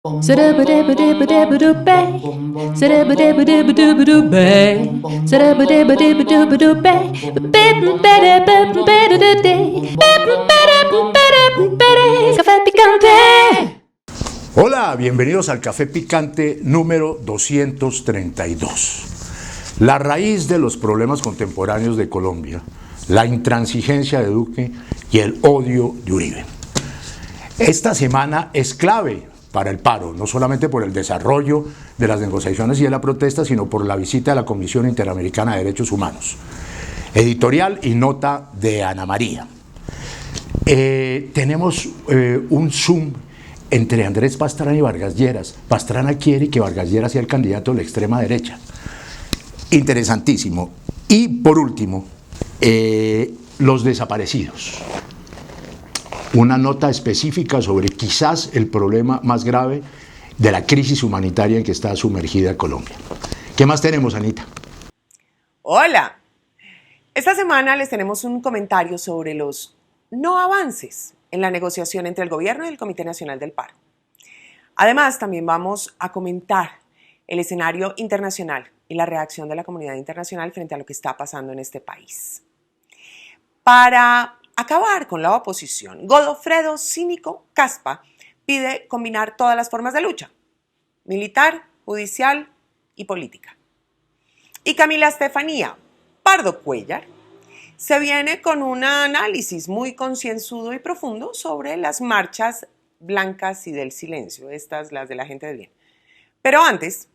Café Picante. Hola, bienvenidos al Café Picante número 232. La raíz de los problemas contemporáneos de Colombia, la intransigencia de Duque y el odio de Uribe. Esta semana es clave para el paro, no solamente por el desarrollo de las negociaciones y de la protesta, sino por la visita de la Comisión Interamericana de Derechos Humanos. Editorial y nota de Ana María. Tenemos un Zoom entre Andrés Pastrana y Vargas Lleras. Pastrana quiere que Vargas Lleras sea el candidato de la extrema derecha. Interesantísimo. Y por último, los desaparecidos. Una nota específica sobre quizás el problema más grave de la crisis humanitaria en que está sumergida Colombia. ¿Qué más tenemos, Anita? Hola. Esta semana les tenemos un comentario sobre los no avances en la negociación entre el gobierno y el Comité Nacional del Paro. Además, también vamos a comentar el escenario internacional y la reacción de la comunidad internacional frente a lo que está pasando en este país. Para acabar con la oposición, Godofredo Cínico Caspa pide combinar todas las formas de lucha: militar, judicial y política. Y Camila Estefanía Pardo Cuéllar se viene con un análisis muy concienzudo y profundo sobre las marchas blancas y del silencio, estas las de la gente de bien. Pero antes,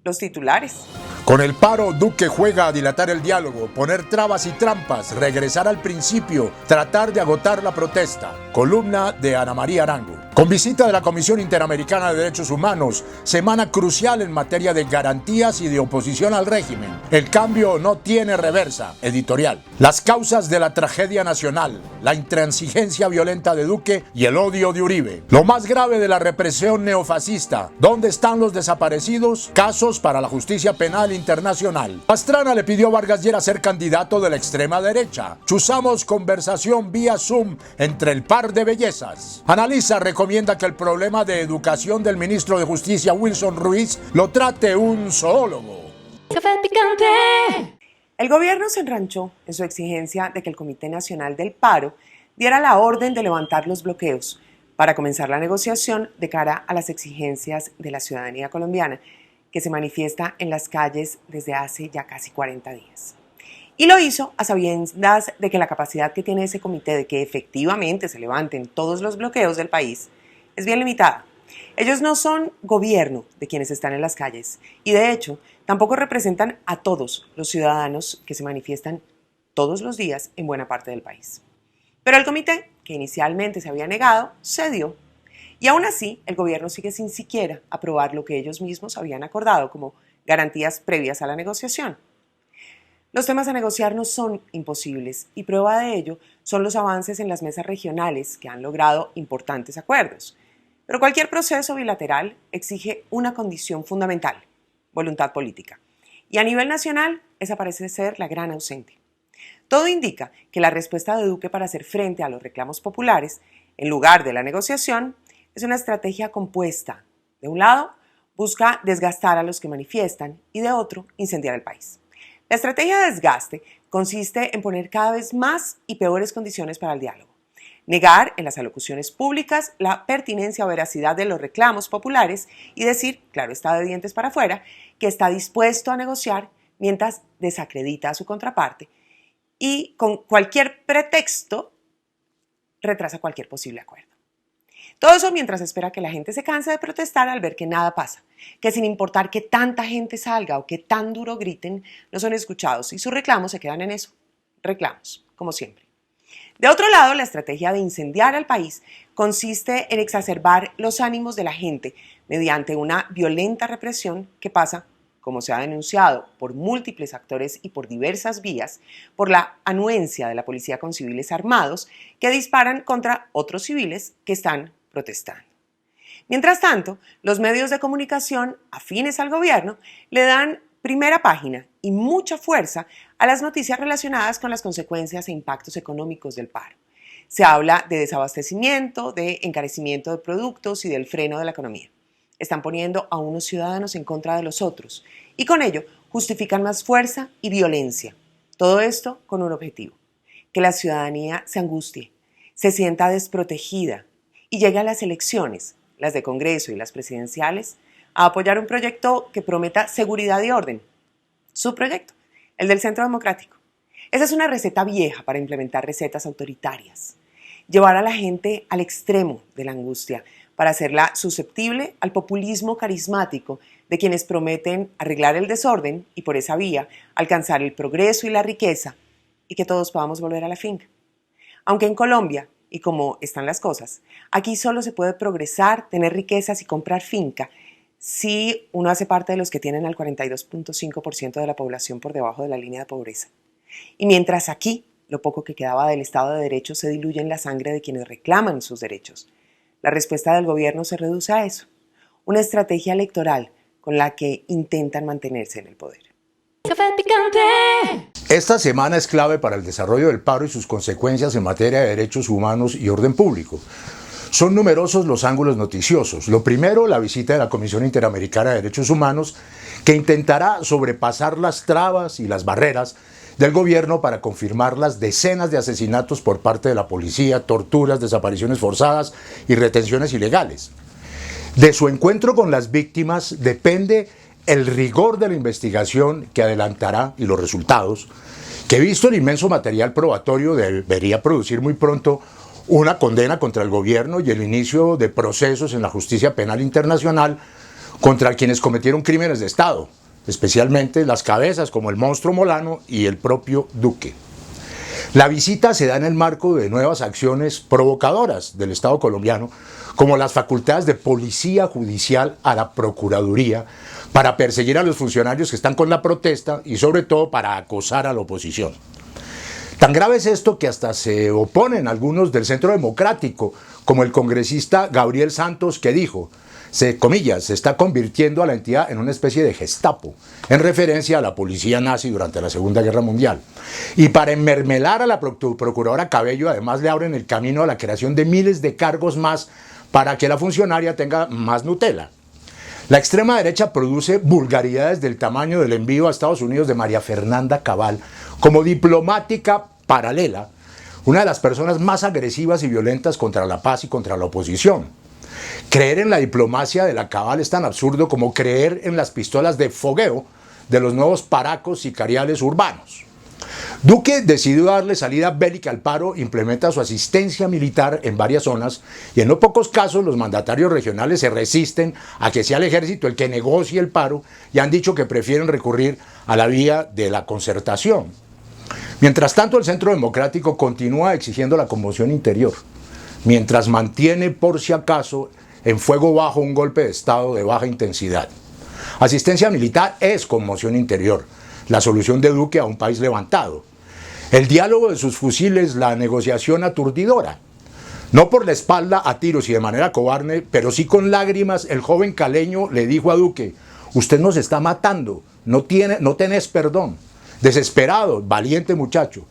los titulares. Con el paro, Duque juega a dilatar el diálogo, poner trabas y trampas, regresar al principio, tratar de agotar la protesta. Columna de Ana María Arango. Con visita de la Comisión Interamericana de Derechos Humanos, semana crucial en materia de garantías y de oposición al régimen. El cambio no tiene reversa. Editorial. Las causas de la tragedia nacional, la intransigencia violenta de Duque y el odio de Uribe. Lo más grave de la represión neofascista. ¿Dónde están los desaparecidos? Casos para la justicia penal internacional. Pastrana le pidió a Vargas Lleras ser candidato de la extrema derecha. Chuzamos conversación vía Zoom entre el par de bellezas. Analiza, recomienda que el problema de educación del ministro de Justicia Wilson Ruiz lo trate un zoólogo. Café Picante. El gobierno se enranchó en su exigencia de que el Comité Nacional del Paro diera la orden de levantar los bloqueos para comenzar la negociación de cara a las exigencias de la ciudadanía colombiana, que se manifiesta en las calles desde hace ya casi 40 días. Y lo hizo a sabiendas de que la capacidad que tiene ese comité de que efectivamente se levanten todos los bloqueos del país es bien limitada. Ellos no son gobierno de quienes están en las calles y de hecho tampoco representan a todos los ciudadanos que se manifiestan todos los días en buena parte del país. Pero el comité, que inicialmente se había negado, cedió. Y aún así, el gobierno sigue sin siquiera aprobar lo que ellos mismos habían acordado como garantías previas a la negociación. Los temas a negociar no son imposibles y prueba de ello son los avances en las mesas regionales que han logrado importantes acuerdos. Pero cualquier proceso bilateral exige una condición fundamental: voluntad política. Y a nivel nacional, esa parece ser la gran ausente. Todo indica que la respuesta de Duque para hacer frente a los reclamos populares, en lugar de la negociación, es una estrategia compuesta. De un lado, busca desgastar a los que manifiestan y de otro, incendiar el país. La estrategia de desgaste consiste en poner cada vez más y peores condiciones para el diálogo. Negar en las alocuciones públicas la pertinencia o veracidad de los reclamos populares y decir, claro está de dientes para afuera, que está dispuesto a negociar mientras desacredita a su contraparte y con cualquier pretexto retrasa cualquier posible acuerdo. Todo eso mientras espera que la gente se canse de protestar al ver que nada pasa, que sin importar que tanta gente salga o que tan duro griten, no son escuchados y sus reclamos se quedan en eso, reclamos, como siempre. De otro lado, la estrategia de incendiar al país consiste en exacerbar los ánimos de la gente mediante una violenta represión que pasa, como se ha denunciado por múltiples actores y por diversas vías, por la anuencia de la policía con civiles armados que disparan contra otros civiles que están protestando. Mientras tanto, los medios de comunicación afines al gobierno le dan primera página y mucha fuerza a las noticias relacionadas con las consecuencias e impactos económicos del paro. Se habla de desabastecimiento, de encarecimiento de productos y del freno de la economía. Están poniendo a unos ciudadanos en contra de los otros y con ello justifican más fuerza y violencia. Todo esto con un objetivo: que la ciudadanía se angustie, se sienta desprotegida y llegue a las elecciones, las de Congreso y las presidenciales, a apoyar un proyecto que prometa seguridad y orden. Su proyecto, el del Centro Democrático. Esa es una receta vieja para implementar recetas autoritarias. Llevar a la gente al extremo de la angustia para hacerla susceptible al populismo carismático de quienes prometen arreglar el desorden y por esa vía alcanzar el progreso y la riqueza y que todos podamos volver a la finca. Aunque en Colombia, y como están las cosas, aquí solo se puede progresar, tener riquezas y comprar finca si uno hace parte de los que tienen al 42.5% de la población por debajo de la línea de pobreza. Y mientras aquí, lo poco que quedaba del Estado de Derecho se diluye en la sangre de quienes reclaman sus derechos, la respuesta del gobierno se reduce a eso, una estrategia electoral con la que intentan mantenerse en el poder. Café picante. Esta semana es clave para el desarrollo del paro y sus consecuencias en materia de derechos humanos y orden público. Son numerosos los ángulos noticiosos. Lo primero, la visita de la Comisión Interamericana de Derechos Humanos, que intentará sobrepasar las trabas y las barreras del gobierno para confirmar las decenas de asesinatos por parte de la policía, torturas, desapariciones forzadas y retenciones ilegales. De su encuentro con las víctimas depende el rigor de la investigación que adelantará y los resultados, que visto el inmenso material probatorio debería producir muy pronto una condena contra el gobierno y el inicio de procesos en la justicia penal internacional contra quienes cometieron crímenes de Estado, especialmente las cabezas como el monstruo Molano y el propio Duque. La visita se da en el marco de nuevas acciones provocadoras del Estado colombiano, como las facultades de policía judicial a la Procuraduría para perseguir a los funcionarios que están con la protesta y sobre todo para acosar a la oposición. Tan grave es esto que hasta se oponen algunos del Centro Democrático, como el congresista Gabriel Santos, que dijo, comillas, se está convirtiendo a la entidad en una especie de Gestapo, en referencia a la policía nazi durante la Segunda Guerra Mundial. Y para enmermelar a la procuradora Cabello, además le abren el camino a la creación de miles de cargos más para que la funcionaria tenga más Nutella. La extrema derecha produce vulgaridades del tamaño del envío a Estados Unidos de María Fernanda Cabal como diplomática paralela, una de las personas más agresivas y violentas contra la paz y contra la oposición. Creer en la diplomacia de la Cabal es tan absurdo como creer en las pistolas de fogueo de los nuevos paracos sicariales urbanos. Duque decidió darle salida bélica al paro, implementa su asistencia militar en varias zonas y en no pocos casos los mandatarios regionales se resisten a que sea el ejército el que negocie el paro y han dicho que prefieren recurrir a la vía de la concertación. Mientras tanto, el Centro Democrático continúa exigiendo la conmoción interior, mientras mantiene por si acaso en fuego bajo un golpe de Estado de baja intensidad. Asistencia militar es conmoción interior, la solución de Duque a un país levantado. El diálogo de sus fusiles, la negociación aturdidora. No por la espalda a tiros y de manera cobarde, pero sí con lágrimas, el joven caleño le dijo a Duque, usted nos está matando, no tenés perdón. Desesperado, valiente muchacho.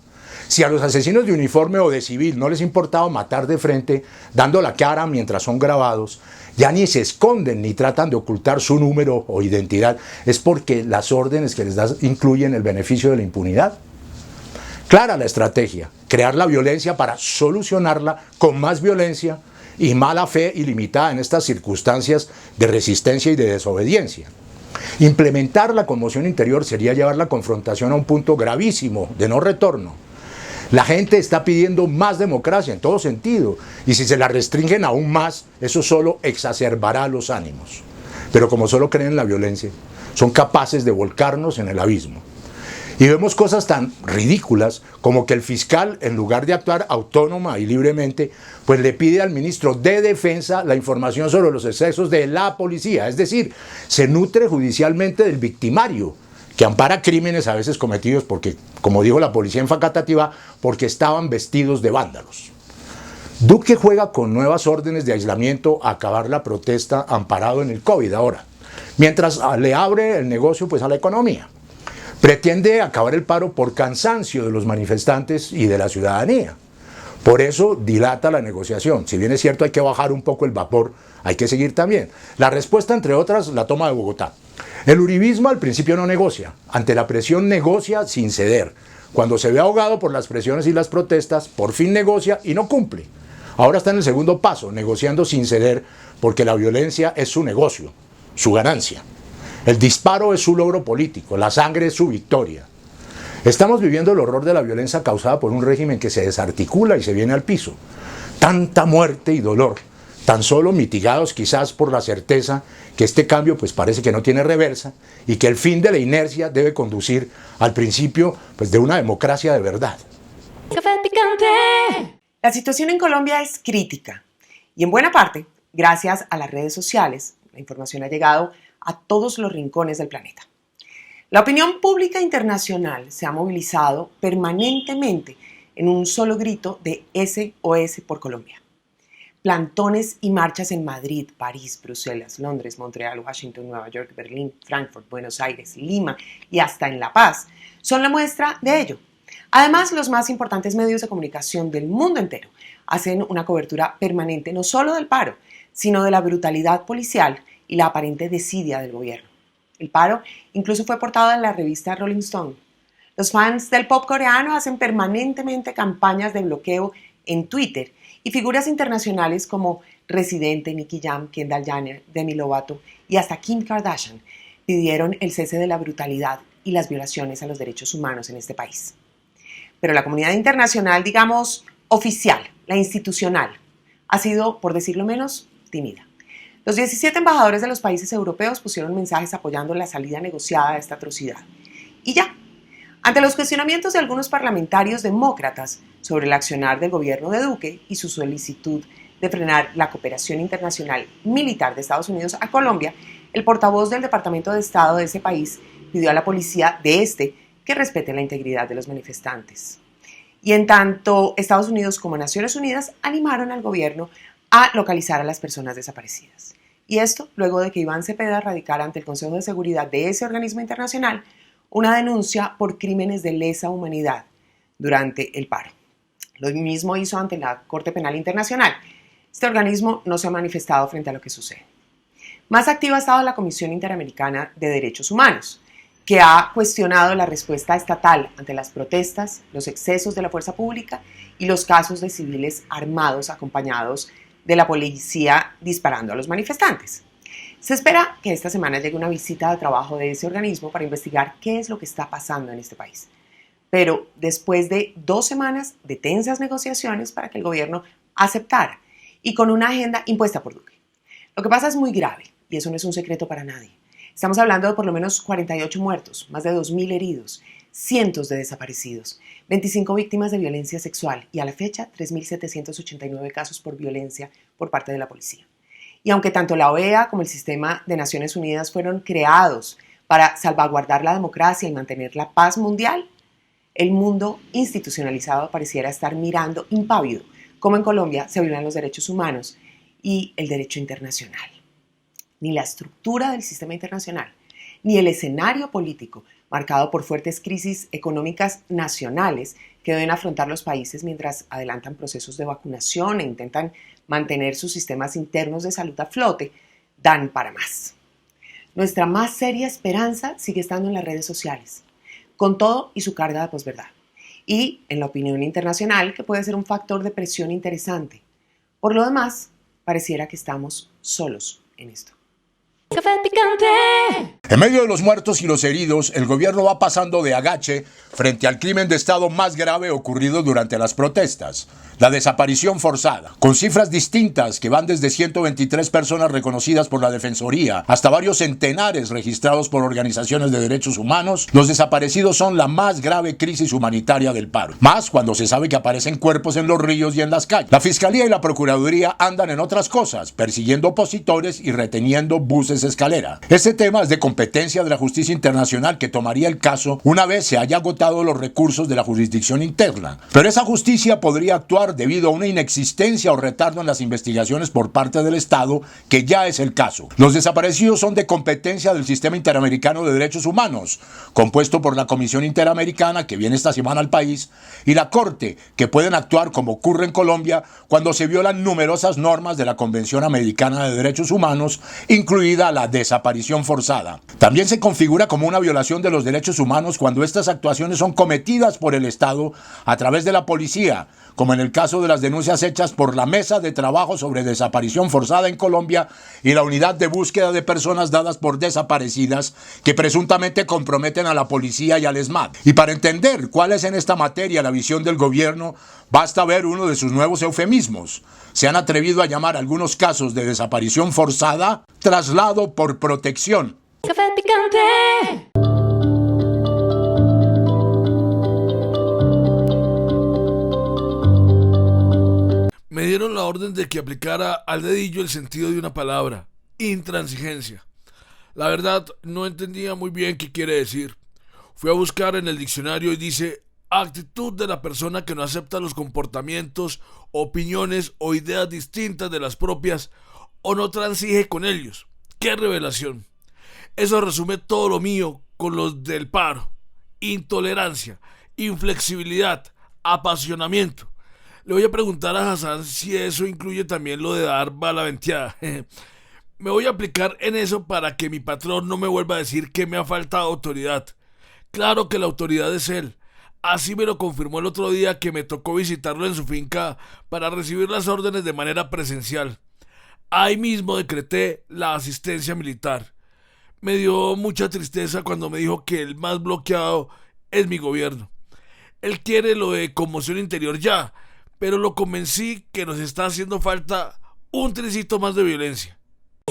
Si a los asesinos de uniforme o de civil no les importaba matar de frente, dando la cara mientras son grabados, ya ni se esconden ni tratan de ocultar su número o identidad, es porque las órdenes que les das incluyen el beneficio de la impunidad. Clara la estrategia, crear la violencia para solucionarla con más violencia y mala fe ilimitada en estas circunstancias de resistencia y de desobediencia. Implementar la conmoción interior sería llevar la confrontación a un punto gravísimo de no retorno. La gente está pidiendo más democracia en todo sentido y si se la restringen aún más, eso solo exacerbará los ánimos. Pero como solo creen en la violencia, son capaces de volcarnos en el abismo. Y vemos cosas tan ridículas como que el fiscal, en lugar de actuar autónoma y libremente, pues le pide al ministro de Defensa la información sobre los excesos de la policía. Es decir, se nutre judicialmente del victimario, que ampara crímenes a veces cometidos porque, como dijo la policía en Facatativá, porque estaban vestidos de vándalos. Duque juega con nuevas órdenes de aislamiento a acabar la protesta amparado en el COVID ahora, mientras le abre el negocio pues a la economía. Pretende acabar el paro por cansancio de los manifestantes y de la ciudadanía, Por eso dilata la negociación. Si bien es cierto hay que bajar un poco el vapor, hay que seguir también. La respuesta, entre otras, la toma de Bogotá. El uribismo al principio no negocia. Ante la presión negocia sin ceder. Cuando se ve ahogado por las presiones y las protestas, por fin negocia y no cumple. Ahora está en el segundo paso, negociando sin ceder, porque la violencia es su negocio, su ganancia. El disparo es su logro político, la sangre es su victoria. Estamos viviendo el horror de la violencia causada por un régimen que se desarticula y se viene al piso. Tanta muerte y dolor, tan solo mitigados quizás por la certeza que este cambio pues parece que no tiene reversa y que el fin de la inercia debe conducir al principio pues de una democracia de verdad. Café picante. La situación en Colombia es crítica y en buena parte, gracias a las redes sociales, la información ha llegado a todos los rincones del planeta. La opinión pública internacional se ha movilizado permanentemente en un solo grito de SOS por Colombia. Plantones y marchas en Madrid, París, Bruselas, Londres, Montreal, Washington, Nueva York, Berlín, Frankfurt, Buenos Aires, Lima y hasta en La Paz son la muestra de ello. Además, los más importantes medios de comunicación del mundo entero hacen una cobertura permanente no solo del paro, sino de la brutalidad policial y la aparente desidia del gobierno. El paro incluso fue portada en la revista Rolling Stone. Los fans del pop coreano hacen permanentemente campañas de bloqueo en Twitter y figuras internacionales como Residente, Nicky Jam, Kendall Jenner, Demi Lovato y hasta Kim Kardashian pidieron el cese de la brutalidad y las violaciones a los derechos humanos en este país. Pero la comunidad internacional, digamos, oficial, la institucional, ha sido, por decirlo menos, tímida. Los 17 embajadores de los países europeos pusieron mensajes apoyando la salida negociada de esta atrocidad. Y ya, ante los cuestionamientos de algunos parlamentarios demócratas sobre el accionar del gobierno de Duque y su solicitud de frenar la cooperación internacional militar de Estados Unidos a Colombia, el portavoz del Departamento de Estado de ese país pidió a la policía de este que respete la integridad de los manifestantes. Y en tanto, Estados Unidos como Naciones Unidas animaron al gobierno a localizar a las personas desaparecidas. Y esto luego de que Iván Cepeda radicara ante el Consejo de Seguridad de ese organismo internacional una denuncia por crímenes de lesa humanidad durante el paro. Lo mismo hizo ante la Corte Penal Internacional. Este organismo no se ha manifestado frente a lo que sucede. Más activa ha estado la Comisión Interamericana de Derechos Humanos, que ha cuestionado la respuesta estatal ante las protestas, los excesos de la fuerza pública y los casos de civiles armados acompañados de la policía disparando a los manifestantes. Se espera que esta semana llegue una visita de trabajo de ese organismo para investigar qué es lo que está pasando en este país. Pero después de 2 semanas de tensas negociaciones para que el gobierno aceptara y con una agenda impuesta por Duque. Lo que pasa es muy grave y eso no es un secreto para nadie. Estamos hablando de por lo menos 48 muertos, más de 2.000 heridos, cientos de desaparecidos, 25 víctimas de violencia sexual y a la fecha 3.789 casos por violencia por parte de la policía. Y aunque tanto la OEA como el Sistema de Naciones Unidas fueron creados para salvaguardar la democracia y mantener la paz mundial, el mundo institucionalizado pareciera estar mirando impávido cómo en Colombia se violan los derechos humanos y el derecho internacional. Ni la estructura del sistema internacional, ni el escenario político marcado por fuertes crisis económicas nacionales que deben afrontar los países mientras adelantan procesos de vacunación e intentan mantener sus sistemas internos de salud a flote, dan para más. Nuestra más seria esperanza sigue estando en las redes sociales, con todo y su carga de posverdad, y en la opinión internacional, que puede ser un factor de presión interesante. Por lo demás, pareciera que estamos solos en esto. Café picante. En medio de los muertos y los heridos, el gobierno va pasando de agache frente al crimen de Estado más grave ocurrido durante las protestas, la desaparición forzada, con cifras distintas que van desde 123 personas reconocidas por la Defensoría hasta varios centenares registrados por organizaciones de derechos humanos. Los desaparecidos son la más grave crisis humanitaria del paro, más cuando se sabe que aparecen cuerpos en los ríos y en las calles. La Fiscalía y la Procuraduría andan en otras cosas, persiguiendo opositores y reteniendo buses escalera. Este tema es de competencia de la justicia internacional que tomaría el caso una vez se haya agotado los recursos de la jurisdicción interna. Pero esa justicia podría actuar debido a una inexistencia o retardo en las investigaciones por parte del Estado, que ya es el caso. Los desaparecidos son de competencia del Sistema Interamericano de Derechos Humanos, compuesto por la Comisión Interamericana, que viene esta semana al país, y la Corte, que pueden actuar como ocurre en Colombia cuando se violan numerosas normas de la Convención Americana de Derechos Humanos, incluida la desaparición forzada. También se configura como una violación de los derechos humanos cuando estas actuaciones son cometidas por el Estado a través de la policía, como en el caso de las denuncias hechas por la Mesa de Trabajo sobre Desaparición Forzada en Colombia y la Unidad de Búsqueda de Personas dadas por desaparecidas, que presuntamente comprometen a la policía y al ESMAD. Y para entender cuál es en esta materia la visión del gobierno, basta ver uno de sus nuevos eufemismos. Se han atrevido a llamar algunos casos de desaparición forzada traslado por protección. Café picante. Me dieron la orden de que aplicara al dedillo el sentido de una palabra: intransigencia. La verdad, no entendía muy bien qué quiere decir. Fui a buscar en el diccionario y dice: actitud de la persona que no acepta los comportamientos, opiniones o ideas distintas de las propias o no transige con ellos. ¡Qué revelación! Eso resume todo lo mío con los del paro: intolerancia, inflexibilidad, apasionamiento. Le voy a preguntar a Hassan si eso incluye también lo de dar bala venteada. Me voy a aplicar en eso para que mi patrón no me vuelva a decir que me ha faltado autoridad. Claro que la autoridad es él. Así me lo confirmó el otro día que me tocó visitarlo en su finca para recibir las órdenes de manera presencial. Ahí mismo decreté la asistencia militar. Me dio mucha tristeza cuando me dijo que el más bloqueado es mi gobierno. Él quiere lo de conmoción interior ya, pero lo convencí que nos está haciendo falta un tricito más de violencia.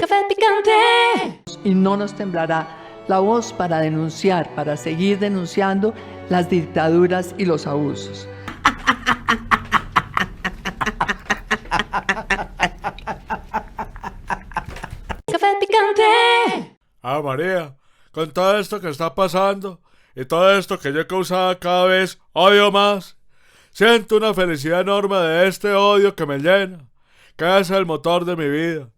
Café picante. Y no nos temblará la voz para denunciar, para seguir denunciando las dictaduras y los abusos. Café picante. Ah, María, con todo esto que está pasando y todo esto que yo he causado cada vez odio más, siento una felicidad enorme de este odio que me llena, que es el motor de mi vida.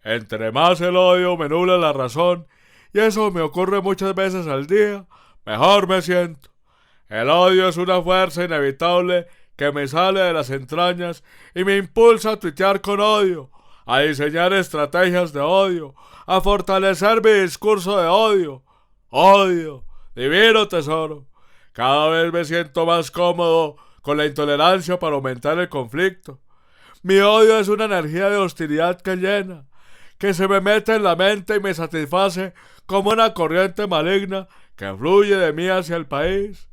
Entre más el odio me nubla la razón, y eso me ocurre muchas veces al día, mejor me siento. El odio es una fuerza inevitable que me sale de las entrañas y me impulsa a tuitear con odio, a diseñar estrategias de odio, a fortalecer mi discurso de odio. Odio, divino tesoro. Cada vez me siento más cómodo con la intolerancia para aumentar el conflicto. Mi odio es una energía de hostilidad que llena, que se me mete en la mente y me satisface como una corriente maligna que fluye de mí hacia el país.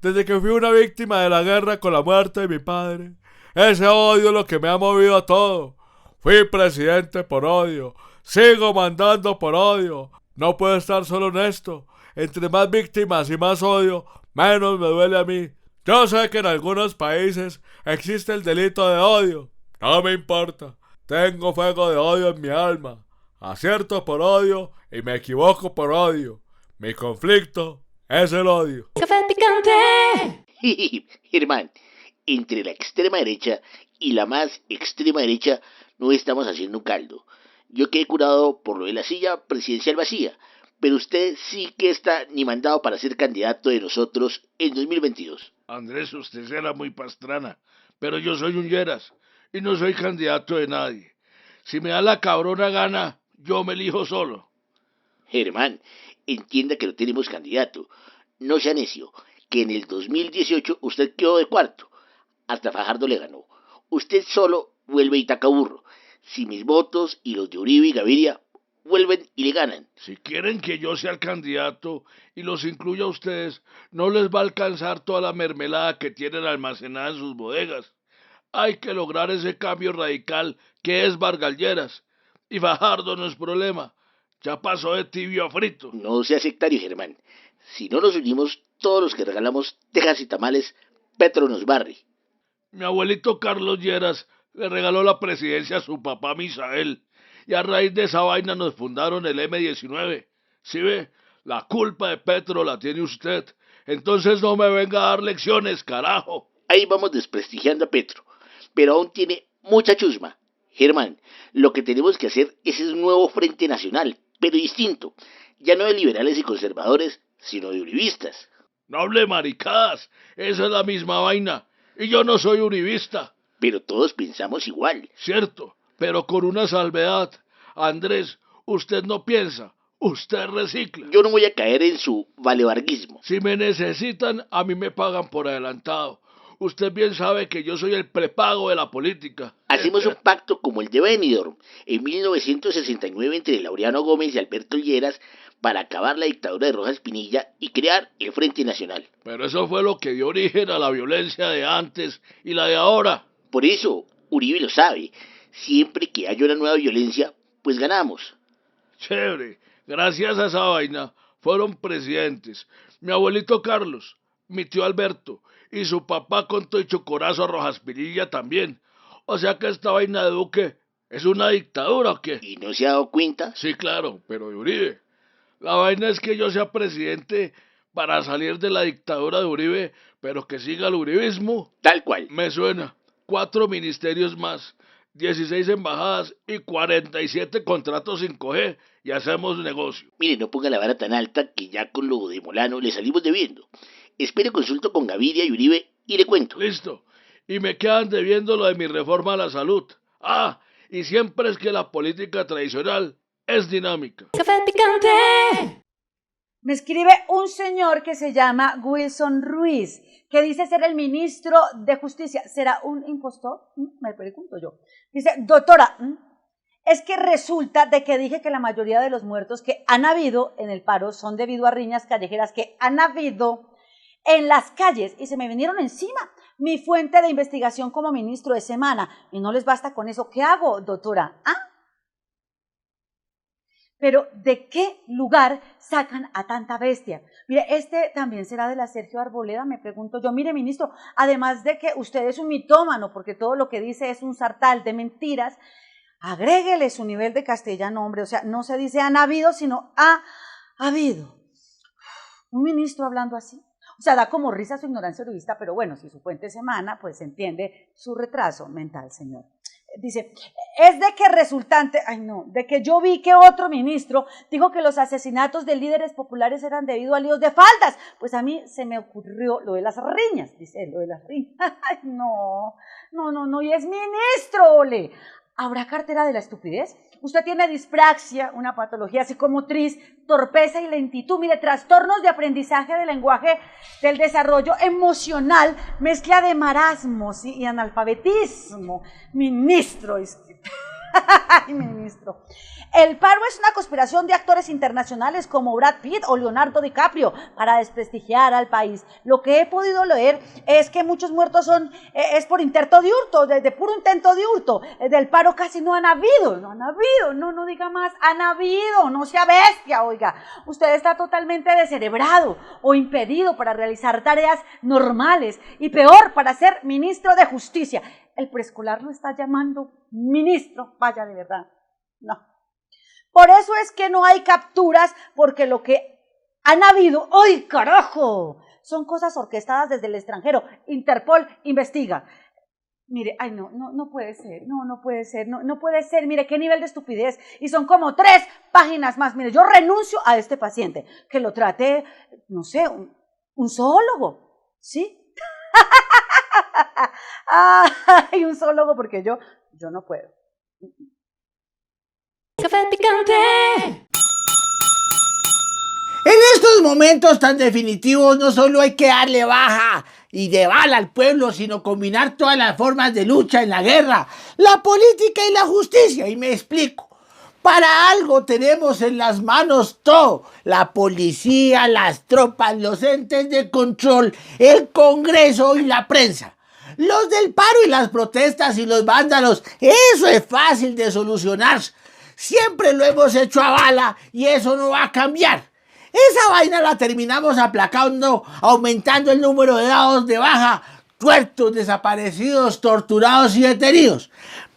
Desde que fui una víctima de la guerra con la muerte de mi padre, ese odio es lo que me ha movido a todo. Fui presidente por odio, sigo mandando por odio. No puedo estar solo en esto. Entre más víctimas y más odio, menos me duele a mí. Yo sé que en algunos países existe el delito de odio. No me importa. Tengo fuego de odio en mi alma. Acierto por odio y me equivoco por odio. Mi conflicto es el odio. Café picante. Germán, entre la extrema derecha y la más extrema derecha no estamos haciendo un caldo. Yo quedé curado por lo de la silla presidencial vacía, pero usted sí que está ni mandado para ser candidato de nosotros en 2022. Andrés, usted será muy pastrana, pero yo soy un Lleras y no soy candidato de nadie. Si me da la cabrona gana, yo me elijo solo. Germán, entienda que no tenemos candidato. No sea necio, que en el 2018 usted quedó de cuarto. Hasta Fajardo le ganó. Usted solo vuelve y taca burro. Si mis votos y los de Uribe y Gaviria vuelven y le ganan. Si quieren que yo sea el candidato y los incluya a ustedes, no les va a alcanzar toda la mermelada que tienen almacenada en sus bodegas. Hay que lograr ese cambio radical que es Vargas Lleras. Y Fajardo no es problema. Ya pasó de tibio a frito. No sea sectario, Germán. Si no nos unimos todos los que regalamos tejas y tamales, Petro nos barre. Mi abuelito Carlos Lleras le regaló la presidencia a su papá Misael, y a raíz de esa vaina nos fundaron el M-19. ¿Sí ve? La culpa de Petro la tiene usted. Entonces no me venga a dar lecciones, carajo. Ahí vamos desprestigiando a Petro, pero aún tiene mucha chusma. Germán, lo que tenemos que hacer es un nuevo frente nacional, pero distinto, ya no de liberales y conservadores, sino de uribistas. No hable maricadas, esa es la misma vaina, y yo no soy uribista. Pero todos pensamos igual. Cierto, pero con una salvedad. Andrés, usted no piensa, usted recicla. Yo no voy a caer en su valevarguismo. Si me necesitan, a mí me pagan por adelantado. Usted bien sabe que yo soy el prepago de la política. Hacemos un pacto como el de Benidorm en 1969 entre Laureano Gómez y Alberto Lleras para acabar la dictadura de Rojas Pinilla y crear el Frente Nacional. Pero eso fue lo que dio origen a la violencia de antes y la de ahora. Por eso, Uribe lo sabe. Siempre que haya una nueva violencia, pues ganamos. Chévere, gracias a esa vaina fueron presidentes mi abuelito Carlos, mi tío Alberto y su papá con todo y chocorazo a Rojas Pinilla también. O sea que esta vaina de Duque es una dictadura, ¿o qué? ¿Y no se ha dado cuenta? Sí, claro, pero de Uribe. La vaina es que yo sea presidente para salir de la dictadura de Uribe, pero que siga el uribismo. Tal cual. Me suena. 4 ministerios más, 16 embajadas y 47 contratos 5G y hacemos negocio. Mire, no ponga la vara tan alta que ya con lo de Molano le salimos debiendo. Espere consulto con Gaviria y Uribe y le cuento. Listo. Y me quedan debiendo lo de mi reforma a la salud. Ah, y siempre es que la política tradicional es dinámica. Café picante. Me escribe un señor que se llama Wilson Ruiz, que dice ser el ministro de Justicia. ¿Será un impostor? Me pregunto yo. Dice, doctora, es que resulta de que dije que la mayoría de los muertos que han habido en el paro son debido a riñas callejeras que han habido en las calles y se me vinieron encima. Mi fuente de investigación como ministro de semana. Y no les basta con eso. ¿Qué hago, doctora? Pero ¿de qué lugar sacan a tanta bestia? Mire, este también será de la Sergio Arboleda, me pregunto yo. Mire, ministro, además de que usted es un mitómano, porque todo lo que dice es un sartal de mentiras, agréguele su nivel de castellano, hombre. O sea, no se dice han habido, sino ha habido. Un ministro hablando así. O sea, da como risa su ignorancia uribista, pero bueno, si su fuente es semana, pues se entiende su retraso mental, señor. Dice, es de que resultante, de que yo vi que otro ministro dijo que los asesinatos de líderes populares eran debido a líos de faldas. Pues a mí se me ocurrió lo de las riñas, dice, lo de las riñas. Ay, no, y es ministro, ole. ¿Habrá cartera de la estupidez? Usted tiene dispraxia, una patología psicomotriz, torpeza y lentitud, mire, trastornos de aprendizaje del lenguaje, del desarrollo emocional, mezcla de marasmos y analfabetismo. Ministro, ay, ministro. El paro es una conspiración de actores internacionales como Brad Pitt o Leonardo DiCaprio para desprestigiar al país. Lo que he podido leer es que muchos muertos es por intento de hurto, de puro intento de hurto. Del paro casi no han habido, no diga más, han habido, no sea bestia, oiga. Usted está totalmente descerebrado o impedido para realizar tareas normales y peor para ser ministro de Justicia. El preescolar lo está llamando ministro, vaya de verdad, no. Por eso es que no hay capturas, porque lo que han habido, ¡ay, carajo!, son cosas orquestadas desde el extranjero. Interpol investiga. Mire, ay, no puede ser, no puede ser, mire, qué nivel de estupidez. Y son como 3 páginas más. Mire, yo renuncio a este paciente, que lo trate, no sé, un zoólogo, ¿sí? Ay, un zoólogo, porque yo no puedo. Café picante. En estos momentos tan definitivos no solo hay que darle baja y de bala al pueblo, sino combinar todas las formas de lucha en la guerra, la política y la justicia. Y me explico. Para algo tenemos en las manos todo: la policía, las tropas, los entes de control, el Congreso y la prensa. Los del paro y las protestas y los vándalos, eso es fácil de solucionar. Siempre lo hemos hecho a bala y eso no va a cambiar. Esa vaina la terminamos aplacando, aumentando el número de dados de baja, tuertos, desaparecidos, torturados y detenidos.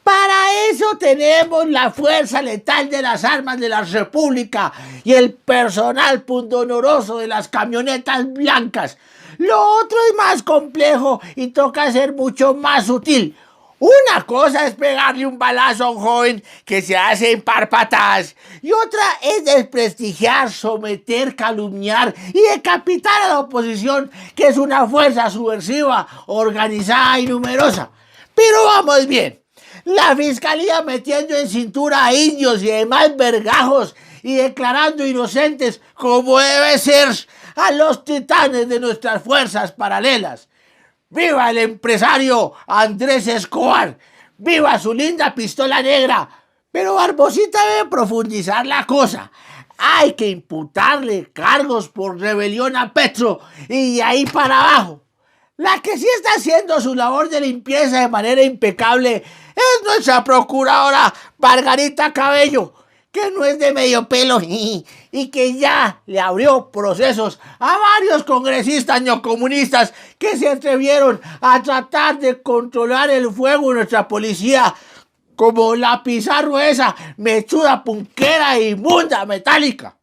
Para eso tenemos la fuerza letal de las armas de la República y el personal pundonoroso de las camionetas blancas. Lo otro es más complejo y toca ser mucho más sutil. Una cosa es pegarle un balazo a un joven que se hace en par patadas y otra es desprestigiar, someter, calumniar y decapitar a la oposición, que es una fuerza subversiva, organizada y numerosa. Pero vamos bien. La fiscalía metiendo en cintura a indios y demás vergajos y declarando inocentes, como debe ser, a los titanes de nuestras fuerzas paralelas. ¡Viva el empresario Andrés Escobar! ¡Viva su linda pistola negra! Pero Barbosita debe profundizar la cosa. Hay que imputarle cargos por rebelión a Petro y de ahí para abajo. La que sí está haciendo su labor de limpieza de manera impecable es nuestra procuradora Margarita Cabello, que no es de medio pelo y que ya le abrió procesos a varios congresistas neocomunistas que se atrevieron a tratar de controlar el fuego de nuestra policía, como la Pizarro esa, mechuda, punquera, inmunda, metálica.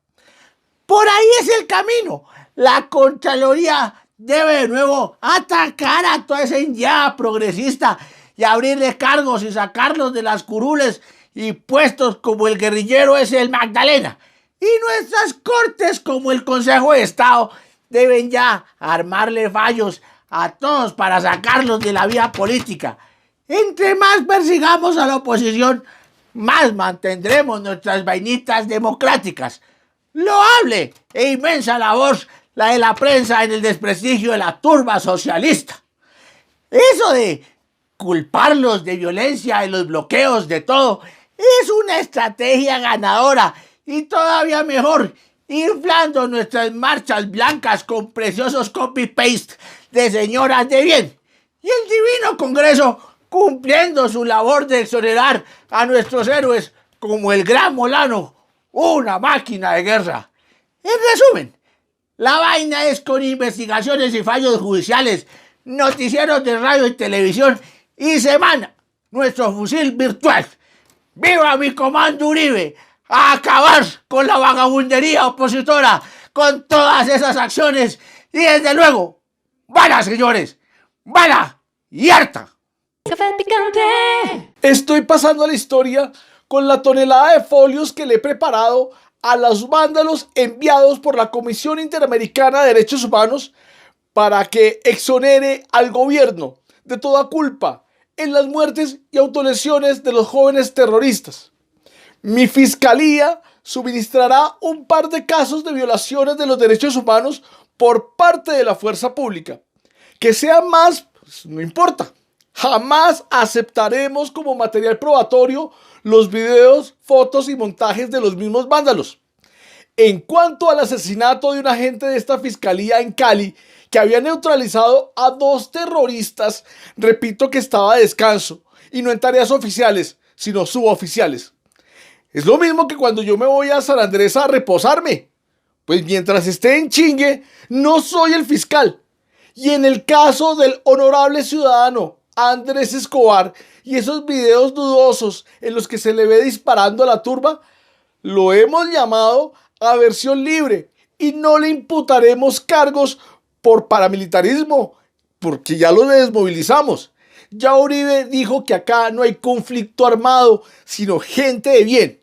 Por ahí es el camino. La Contraloría debe de nuevo atacar a toda esa indiada progresista y abrirle cargos y sacarlos de las curules y puestos como el guerrillero ese del Magdalena. Y nuestras cortes, como el Consejo de Estado, deben ya armarle fallos a todos para sacarlos de la vía política. Entre más persigamos a la oposición, más mantendremos nuestras vainitas democráticas. Loable e inmensa labor la de la prensa en el desprestigio de la turba socialista. Eso de culparlos de violencia, de los bloqueos, de todo, es una estrategia ganadora y todavía mejor, inflando nuestras marchas blancas con preciosos copy-paste de señoras de bien. Y el divino Congreso cumpliendo su labor de exonerar a nuestros héroes como el Gran Molano, una máquina de guerra. En resumen, la vaina es con investigaciones y fallos judiciales, noticieros de radio y televisión y semana, nuestro fusil virtual. ¡Viva mi comando Uribe! ¡A acabar con la vagabundería opositora, con todas esas acciones! Y desde luego, ¡bala, señores! ¡Bala y harta! Café picante. Estoy pasando a la historia con la tonelada de folios que le he preparado a los vándalos enviados por la Comisión Interamericana de Derechos Humanos para que exonere al gobierno de toda culpa en las muertes y autolesiones de los jóvenes terroristas. Mi fiscalía suministrará un par de casos de violaciones de los derechos humanos por parte de la fuerza pública. Que sean más, pues, no importa. Jamás aceptaremos como material probatorio los videos, fotos y montajes de los mismos vándalos. En cuanto al asesinato de un agente de esta fiscalía en Cali que había neutralizado a 2 terroristas, repito que estaba de descanso y no en tareas oficiales, sino suboficiales. Es lo mismo que cuando yo me voy a San Andrés a reposarme. Pues mientras esté en chingue, no soy el fiscal. Y en el caso del honorable ciudadano Andrés Escobar y esos videos dudosos en los que se le ve disparando a la turba, lo hemos llamado a versión libre y no le imputaremos cargos por paramilitarismo, porque ya lo desmovilizamos. Ya Uribe dijo que acá no hay conflicto armado, sino gente de bien.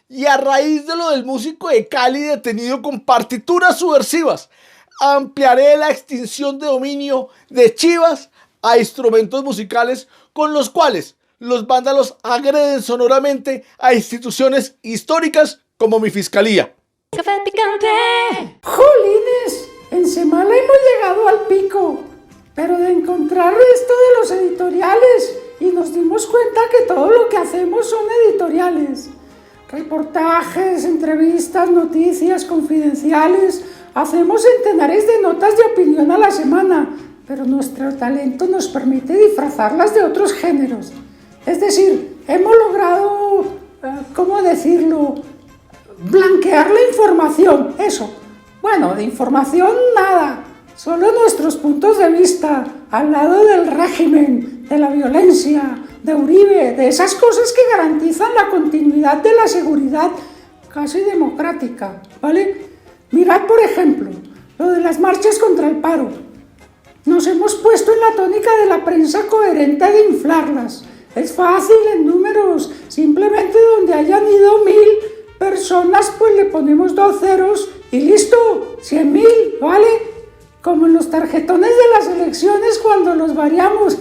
Y a raíz de lo del músico de Cali detenido con partituras subversivas, ampliaré la extinción de dominio de chivas a instrumentos musicales con los cuales los vándalos agreden sonoramente a instituciones históricas como mi fiscalía. Café picante. ¡Jolines! En Semana hemos llegado al pico, pero de encontrar esto de los editoriales y nos dimos cuenta que todo lo que hacemos son editoriales. Reportajes, entrevistas, noticias confidenciales, hacemos centenares de notas de opinión a la semana, pero nuestro talento nos permite disfrazarlas de otros géneros. Es decir, hemos logrado, ¿cómo decirlo?, blanquear la información, eso. Bueno, de información nada, solo nuestros puntos de vista, al lado del régimen, de la violencia, de Uribe, de esas cosas que garantizan la continuidad de la seguridad casi democrática, ¿vale? Mirad, por ejemplo, lo de las marchas contra el paro. Nos hemos puesto en la tónica de la prensa coherente de inflarlas. Es fácil en números, simplemente donde hayan ido 1000 personas, pues le ponemos 2 ceros y listo, 100.000, ¿vale? Como en los tarjetones de las elecciones cuando los variamos.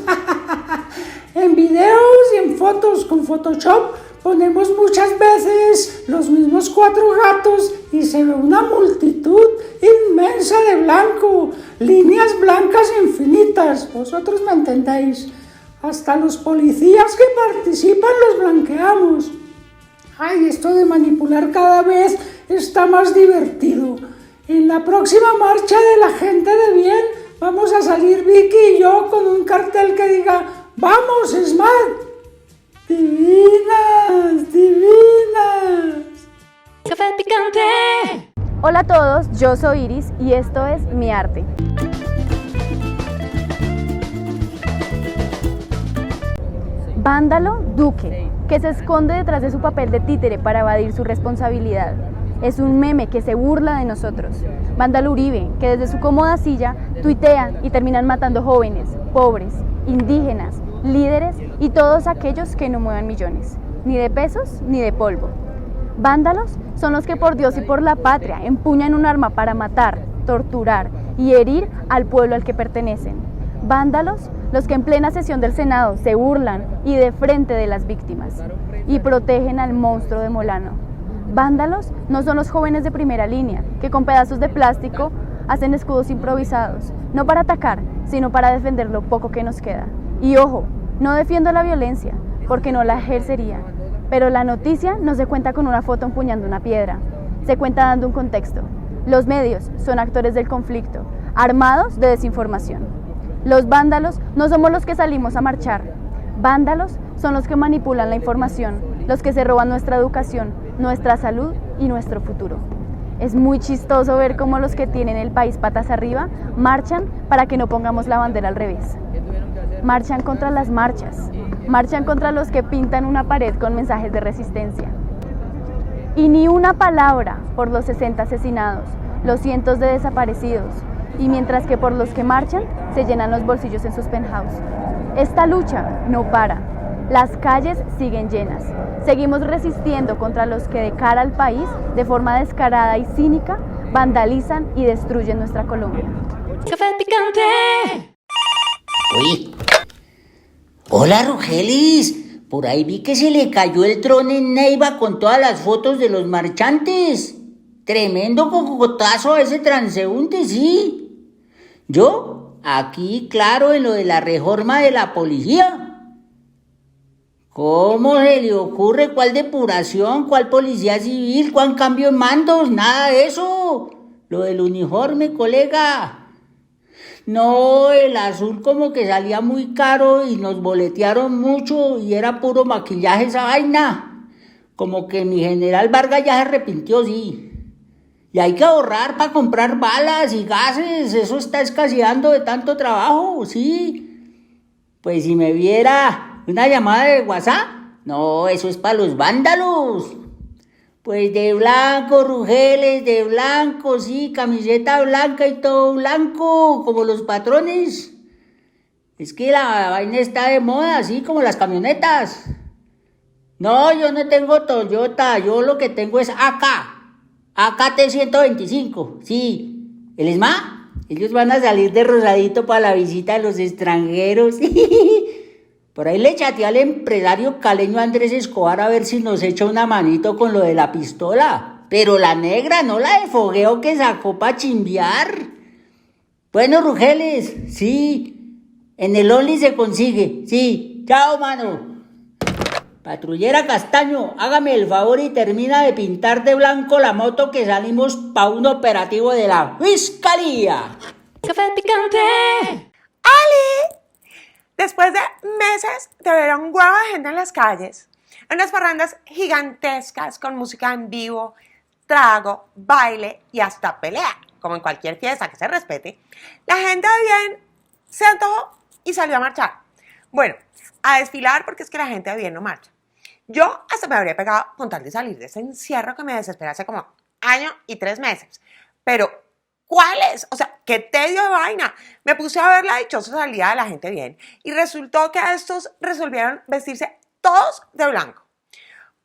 En videos y en fotos con Photoshop ponemos muchas veces los mismos 4 gatos y se ve una multitud inmensa de blanco, líneas blancas infinitas, vosotros me entendéis. Hasta los policías que participan los blanqueamos. Ay, esto de manipular cada vez está más divertido. En la próxima marcha de la gente de bien vamos a salir Vicky y yo con un cartel que diga ¡Vamos, Smart! ¡Divinas, divinas! Café picante. Hola a todos, yo soy Iris y esto es Mi Arte. Vándalo Duque, que se esconde detrás de su papel de títere para evadir su responsabilidad. Es un meme que se burla de nosotros. Vándalo Uribe, que desde su cómoda silla tuitea y terminan matando jóvenes, pobres, indígenas, líderes y todos aquellos que no muevan millones, ni de pesos ni de polvo. Vándalos son los que por Dios y por la patria empuñan un arma para matar, torturar y herir al pueblo al que pertenecen. Vándalos los que en plena sesión del Senado se burlan y de frente de las víctimas y protegen al monstruo de Molano. Vándalos no son los jóvenes de primera línea que con pedazos de plástico hacen escudos improvisados, no para atacar, sino para defender lo poco que nos queda. Y ojo, no defiendo la violencia, porque no la ejercería, pero la noticia no se cuenta con una foto empuñando una piedra, se cuenta dando un contexto. Los medios son actores del conflicto, armados de desinformación. Los vándalos no somos los que salimos a marchar. Vándalos son los que manipulan la información, los que se roban nuestra educación, nuestra salud y nuestro futuro. Es muy chistoso ver cómo los que tienen el país patas arriba marchan para que no pongamos la bandera al revés. Marchan contra las marchas, marchan contra los que pintan una pared con mensajes de resistencia. Y ni una palabra por los 60 asesinados, los cientos de desaparecidos, y mientras que por los que marchan se llenan los bolsillos en sus penthouse. Esta lucha no para, las calles siguen llenas, seguimos resistiendo contra los que de cara al país, de forma descarada y cínica, vandalizan y destruyen nuestra Colombia. Café picante. Uy. Hola, Rogelis, por ahí vi que se le cayó el dron en Neiva con todas las fotos de los marchantes. Tremendo cocotazo a ese transeúnte, sí. Yo, aquí, claro, en lo de la reforma de la policía. ¿Cómo se le ocurre? ¿Cuál depuración? ¿Cuál policía civil? ¿Cuál cambio en mandos? Nada de eso. Lo del uniforme, colega. No, el azul como que salía muy caro y nos boletearon mucho y era puro maquillaje esa vaina. Como que mi general Vargas ya se arrepintió, sí. Y hay que ahorrar para comprar balas y gases, eso está escaseando de tanto trabajo, sí. Pues si me viera una llamada de WhatsApp, no, eso es para los vándalos. Pues de blanco, Rugeles, de blanco, sí, camiseta blanca y todo blanco, como los patrones. Es que la vaina está de moda, así como las camionetas. No, yo no tengo Toyota, yo lo que tengo es AKT 125, sí. ¿El ESMA? Ellos van a salir de rosadito para la visita de los extranjeros. Por ahí le chateé al empresario caleño Andrés Escobar a ver si nos echa una manito con lo de la pistola. Pero la negra, no la de fogueo que sacó para chimbear. Bueno, Rugeles, sí. En el Only se consigue, sí. Chao, mano. Patrullera Castaño, hágame el favor y termina de pintar de blanco la moto que salimos pa' un operativo de la Fiscalía. Café picante. ¡Ali! Después de meses de ver a un huevo de gente en las calles, en unas parrandas gigantescas con música en vivo, trago, baile y hasta pelea, como en cualquier fiesta que se respete, la gente de bien se antojó y salió a marchar. Bueno, a desfilar porque es que la gente de bien no marcha. Yo hasta me habría pegado con tal de salir de ese encierro que me desespera hace como año y 3 meses. Pero, ¿cuál es? O sea, qué tedio de vaina. Me puse a ver la dichosa salida de la gente bien y resultó que a estos resolvieron vestirse todos de blanco.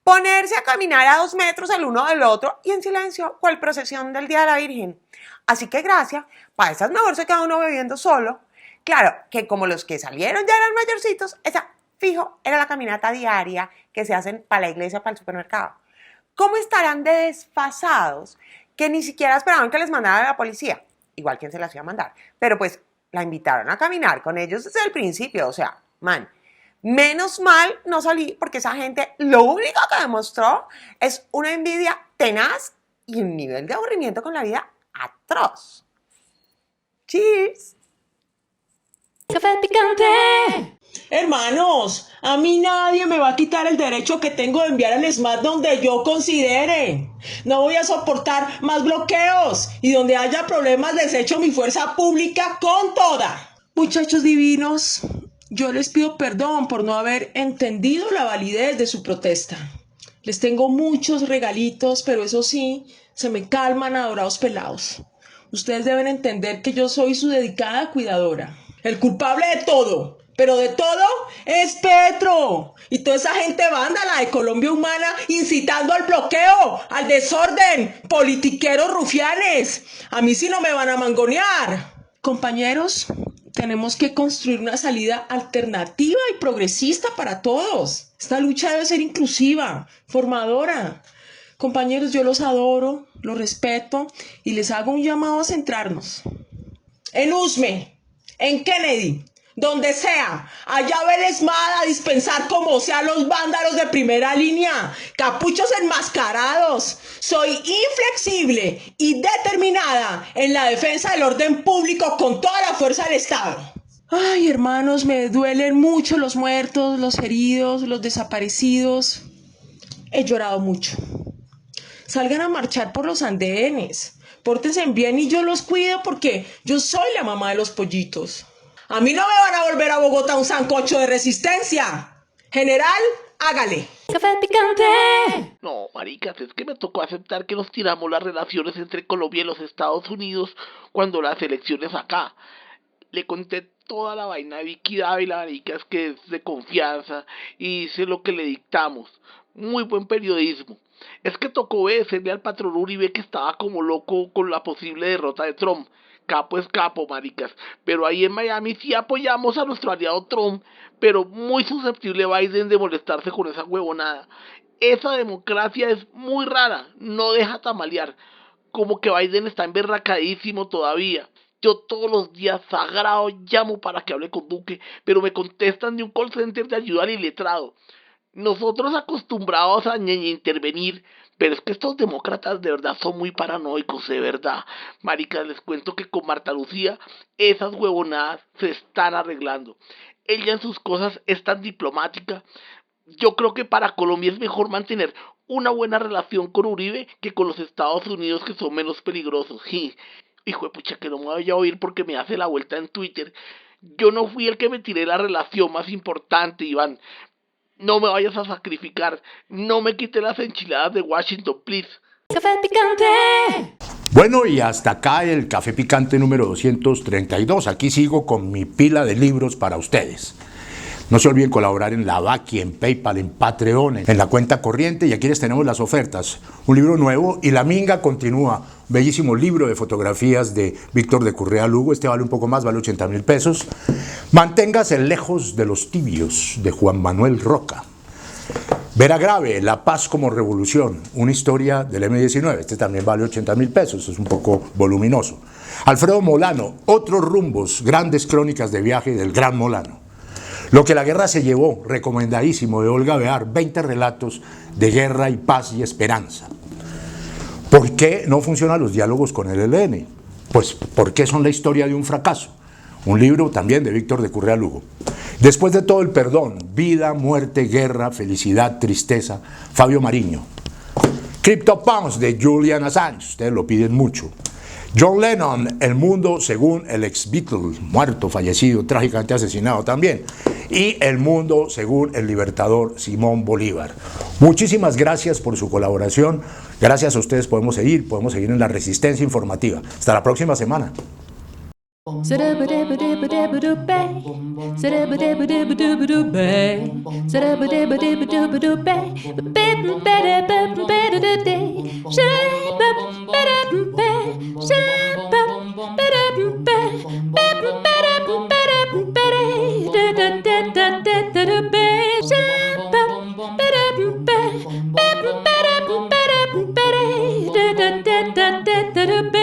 Ponerse a caminar a 2 metros el uno del otro y en silencio, cual procesión del Día de la Virgen. Así que gracias, para esas mejor se queda uno bebiendo solo. Claro, que como los que salieron ya eran mayorcitos, esa fijo era la caminata diaria que se hacen para la iglesia, para el supermercado. ¿Cómo estarán de desfasados que ni siquiera esperaban que les mandara la policía? Igual quien se las iba a mandar. Pero pues la invitaron a caminar con ellos desde el principio, o sea, man. Menos mal no salí porque esa gente lo único que demostró es una envidia tenaz y un nivel de aburrimiento con la vida atroz. Cheers. Café picante. Hermanos, a mí nadie me va a quitar el derecho que tengo de enviar el SMAT donde yo considere. No voy a soportar más bloqueos y donde haya problemas les echo mi fuerza pública con toda. Muchachos divinos, yo les pido perdón por no haber entendido la validez de su protesta. Les tengo muchos regalitos, pero eso sí, se me calman adorados pelados. Ustedes deben entender que yo soy su dedicada cuidadora. El culpable de todo, pero de todo, es Petro. Y toda esa gente vándala de Colombia Humana incitando al bloqueo, al desorden, politiqueros rufianes. A mí sí no me van a mangonear. Compañeros, tenemos que construir una salida alternativa y progresista para todos. Esta lucha debe ser inclusiva, formadora. Compañeros, yo los adoro, los respeto y les hago un llamado a centrarnos. En Usme, en Kennedy, donde sea, allá va el SMAT a dispensar como sea los vándalos de primera línea, capuchos enmascarados. Soy inflexible y determinada en la defensa del orden público con toda la fuerza del Estado. Ay, hermanos, me duelen mucho los muertos, los heridos, los desaparecidos. He llorado mucho. Salgan a marchar por los andenes. Pórtense bien y yo los cuido porque yo soy la mamá de los pollitos. A mí no me van a volver a Bogotá un sancocho de resistencia. General, hágale. Café picante. No, maricas, es que me tocó aceptar que nos tiramos las relaciones entre Colombia y los Estados Unidos cuando las elecciones acá. Le conté toda la vaina de Vicky Dávila, maricas, que es de confianza y hice lo que le dictamos. Muy buen periodismo. Es que tocó obedecerle al patrón Uribe que estaba como loco con la posible derrota de Trump. Capo es capo, maricas. Pero ahí en Miami sí apoyamos a nuestro aliado Trump, pero muy susceptible Biden de molestarse con esa huevonada. Esa democracia es muy rara, no deja tamalear. Como que Biden está emberracadísimo todavía. Yo todos los días sagrado llamo para que hable con Duque, pero me contestan de un call center de ayuda al iletrado. Nosotros acostumbrados a intervenir, pero es que estos demócratas de verdad son muy paranoicos, de verdad. Maricas, les cuento que con Marta Lucía esas huevonadas se están arreglando. Ella en sus cosas es tan diplomática. Yo creo que para Colombia es mejor mantener una buena relación con Uribe que con los Estados Unidos, que son menos peligrosos. Hijo de pucha, que no me vaya a oír porque me hace la vuelta en Twitter. Yo no fui el que me tiré la relación más importante, Iván. No me vayas a sacrificar. No me quite las enchiladas de Washington, please. Café picante. Bueno, y hasta acá el Café Picante número 232. Aquí sigo con mi pila de libros para ustedes. No se olviden colaborar en la Baki, en PayPal, en Patreon, en la cuenta corriente. Y aquí les tenemos las ofertas. Un libro nuevo y La Minga continúa. Bellísimo libro de fotografías de Víctor de Currea Lugo. Este vale un poco más, vale 80.000 pesos. Manténgase lejos de los tibios, de Juan Manuel Roca. Vera Grave, La Paz como Revolución, una historia del M-19. Este también vale 80.000 pesos, es un poco voluminoso. Alfredo Molano, Otros Rumbos, grandes crónicas de viaje del Gran Molano. Lo que la guerra se llevó, recomendadísimo, de Olga Bear, 20 relatos de guerra y paz y esperanza. ¿Por qué no funcionan los diálogos con el ELN? Pues porque son la historia de un fracaso. Un libro también de Víctor de Currea Lugo. Después de todo el perdón, vida, muerte, guerra, felicidad, tristeza, Fabio Mariño. CryptoPunks de Julian Assange, ustedes lo piden mucho. John Lennon, El mundo según el ex Beatle, muerto, fallecido, trágicamente asesinado también. Y El mundo según el libertador Simón Bolívar. Muchísimas gracias por su colaboración. Gracias a ustedes podemos seguir en la resistencia informativa. Hasta la próxima semana. Ba-da-ba